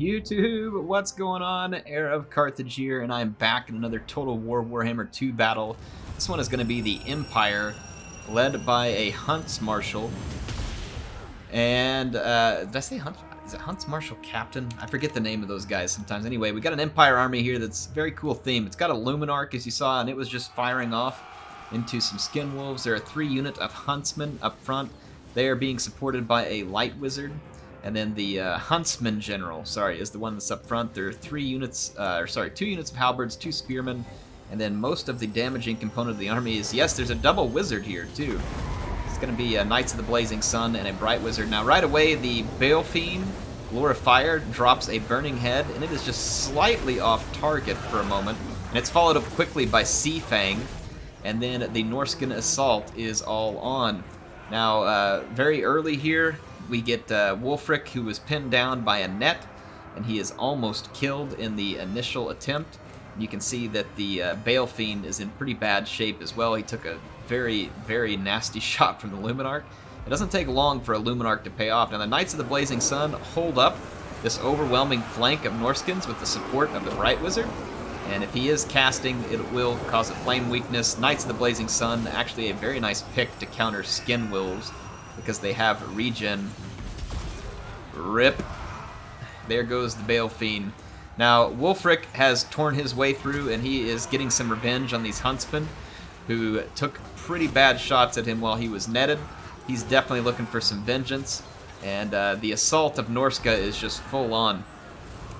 YouTube, what's going on? HeirofCarthage here, and I'm back in another Total War Warhammer 2 battle. This one is going to be the Empire, led by a Hunts Marshal. And, did I say Hunt? Is it Hunts Marshal Captain? I forget the name of those guys sometimes. Anyway, we got an Empire army here that's a very cool theme. It's got a Luminark, as you saw, and it was just firing off into some Skin Wolves. There are 3 units of Huntsmen up front. They are being supported by a Light Wizard. And then the Huntsman General, is the one that's up front. There are 2 units of Halberds, 2 Spearmen, and then most of the damaging component of the army is, yes, there's a double Wizard here, too. It's going to be Knights of the Blazing Sun and a Bright Wizard. Now, right away, the Bale Fiend, Lure of Fire, drops a Burning Head, and it is just slightly off target for a moment. And it's followed up quickly by Sea Fang, and then the Norscan Assault is all on. Now, very early here, we get Wulfric, who was pinned down by a net, and he is almost killed in the initial attempt. You can see that the Bale Fiend is in pretty bad shape as well. He took a very, very nasty shot from the Luminark. It doesn't take long for a Luminark to pay off. Now the Knights of the Blazing Sun hold up this overwhelming flank of Norskins with the support of the Bright Wizard. And if he is casting, it will cause a flame weakness. Knights of the Blazing Sun, actually a very nice pick to counter Skin Wolves, because they have regen. Rip. There goes the Bale Fiend. Now, Wulfric has torn his way through, and he is getting some revenge on these Huntsmen, who took pretty bad shots at him while he was netted. He's definitely looking for some vengeance, and the assault of Norska is just full on.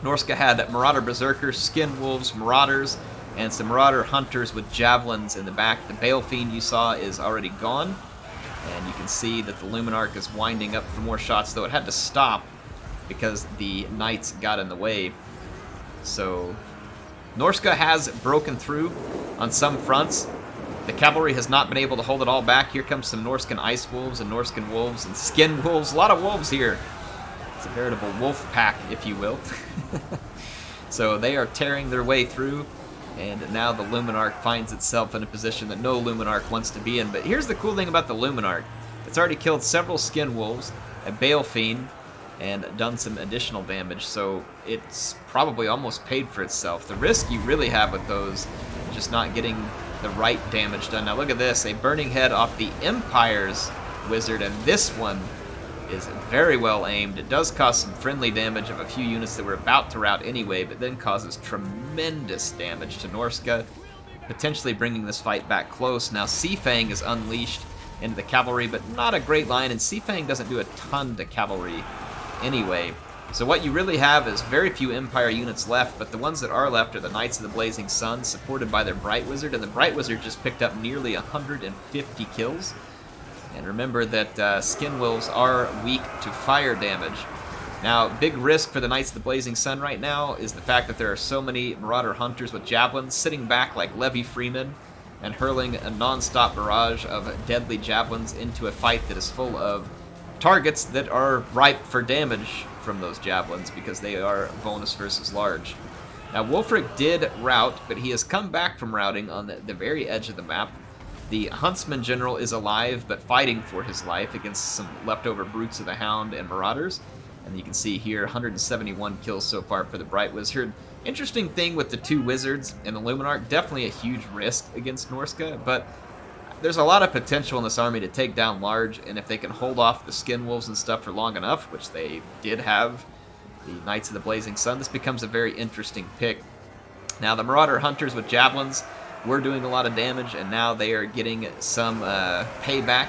Norska had Marauder Berserkers, Skin Wolves, Marauders, and some Marauder Hunters with Javelins in the back. The Bale Fiend you saw is already gone. And you can see that the Luminark is winding up for more shots, though it had to stop because the Knights got in the way. So, Norska has broken through on some fronts. The cavalry has not been able to hold it all back. Here comes some Norscan Ice Wolves and Norscan Wolves and Skin Wolves. A lot of wolves here. It's a veritable wolf pack, if you will. So they are tearing their way through. And now the Luminark finds itself in a position that no Luminark wants to be in. But here's the cool thing about the Luminark. It's already killed several Skin Wolves, a Bale Fiend, and done some additional damage. So it's probably almost paid for itself. The risk you really have with those is just not getting the right damage done. Now look at this, a Burning Head off the Empire's Wizard, and this one is very well aimed. It does cause some friendly damage of a few units that were about to rout anyway, but then causes tremendous damage to Norska, potentially bringing this fight back close. Now Sea Fang is unleashed into the cavalry, but not a great line, and Sea Fang doesn't do a ton to cavalry anyway. So what you really have is very few Empire units left, but the ones that are left are the Knights of the Blazing Sun, supported by their Bright Wizard, and the Bright Wizard just picked up nearly 150 kills. And remember that Skin Wolves are weak to fire damage. Now, big risk for the Knights of the Blazing Sun right now is the fact that there are so many Marauder Hunters with Javelins sitting back like Levy Freeman and hurling a non-stop barrage of deadly Javelins into a fight that is full of targets that are ripe for damage from those Javelins because they are bonus versus large. Now, Wulfric did rout, but he has come back from routing on the very edge of the map. The Huntsman General is alive, but fighting for his life against some leftover Brutes of the Hound and Marauders. And you can see here, 171 kills so far for the Bright Wizard. Interesting thing with the 2 Wizards and the Luminark, definitely a huge risk against Norska, but there's a lot of potential in this army to take down large, and if they can hold off the Skin Wolves and stuff for long enough, which they did have, the Knights of the Blazing Sun, this becomes a very interesting pick. Now, the Marauder Hunters with Javelins were doing a lot of damage, and now they are getting some payback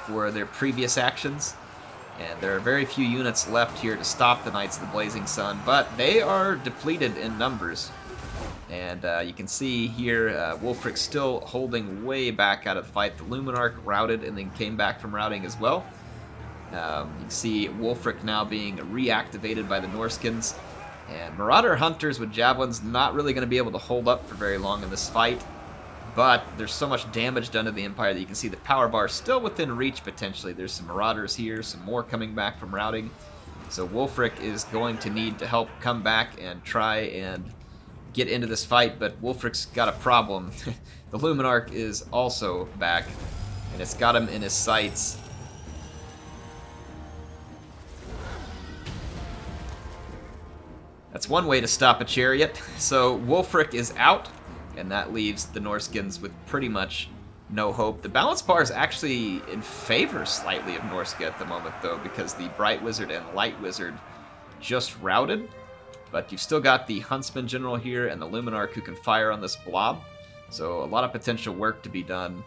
for their previous actions. And there are very few units left here to stop the Knights of the Blazing Sun, but they are depleted in numbers. And you can see here, Wulfric still holding way back out of the fight. The Luminark routed and then came back from routing as well. You can see Wulfric now being reactivated by the Norskins. And Marauder Hunters with Javelins not really going to be able to hold up for very long in this fight. But there's so much damage done to the Empire that you can see the power bar still within reach potentially. There's some Marauders here, some more coming back from routing. So Wulfric is going to need to help come back and try and get into this fight. But Wulfric's got a problem. The Luminark is also back, and it's got him in his sights. That's one way to stop a chariot. So Wulfric is out, and that leaves the Norskins with pretty much no hope. The balance bar is actually in favor slightly of Norska at the moment, though, because the Bright Wizard and Light Wizard just routed. But you've still got the Huntsman General here and the Luminark who can fire on this blob. So a lot of potential work to be done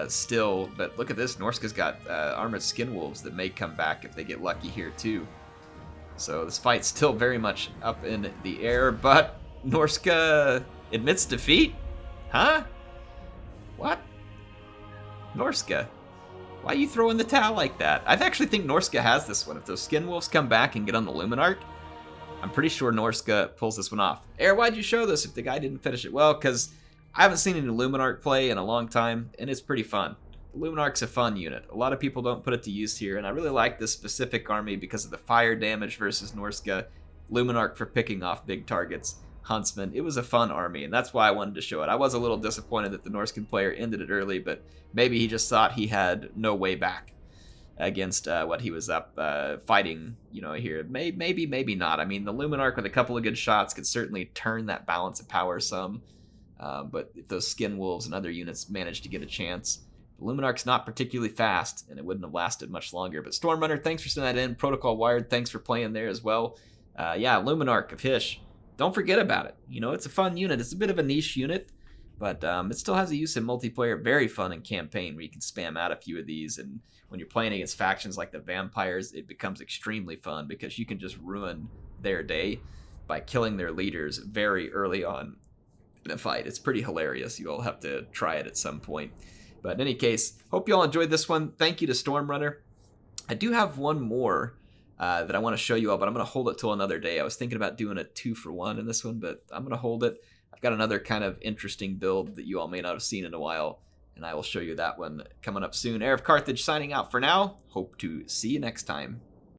still. But look at this. Norska's got Armored Skin Wolves that may come back if they get lucky here, too. So this fight's still very much up in the air, but Norska admits defeat? Huh? What? Norska? Why you throw in the towel like that? I actually think Norska has this one. If those Skin Wolves come back and get on the Luminark, I'm pretty sure Norska pulls this one off. Air, why'd you show this if the guy didn't finish it? Well, because I haven't seen any Luminark play in a long time, and it's pretty fun. Luminark's a fun unit. A lot of people don't put it to use here, and I really like this specific army because of the fire damage versus Norska, Luminark for picking off big targets, Huntsman. It was a fun army, and that's why I wanted to show it. I was a little disappointed that the Norskin player ended it early, but maybe he just thought he had no way back against what he was up fighting, here. Maybe not. I mean, the Luminark with a couple of good shots could certainly turn that balance of power some, but if those Skin Wolves and other units managed to get a chance, Luminark's not particularly fast, and it wouldn't have lasted much longer. But Stormrunner, thanks for sending that in. Protocol Wired, thanks for playing there as well. Yeah, Luminark of Hish. Don't forget about it. It's a fun unit. It's a bit of a niche unit, but it still has a use in multiplayer. Very fun in campaign where you can spam out a few of these. And when you're playing against factions like the Vampires, it becomes extremely fun because you can just ruin their day by killing their leaders very early on in a fight. It's pretty hilarious. You all have to try it at some point. But in any case, hope you all enjoyed this one. Thank you to Stormrunner. I do have one more that I want to show you all, but I'm going to hold it till another day. I was thinking about doing a 2-for-1 in this one, but I'm going to hold it. I've got another kind of interesting build that you all may not have seen in a while, and I will show you that one coming up soon. HeirofCarthage signing out for now. Hope to see you next time.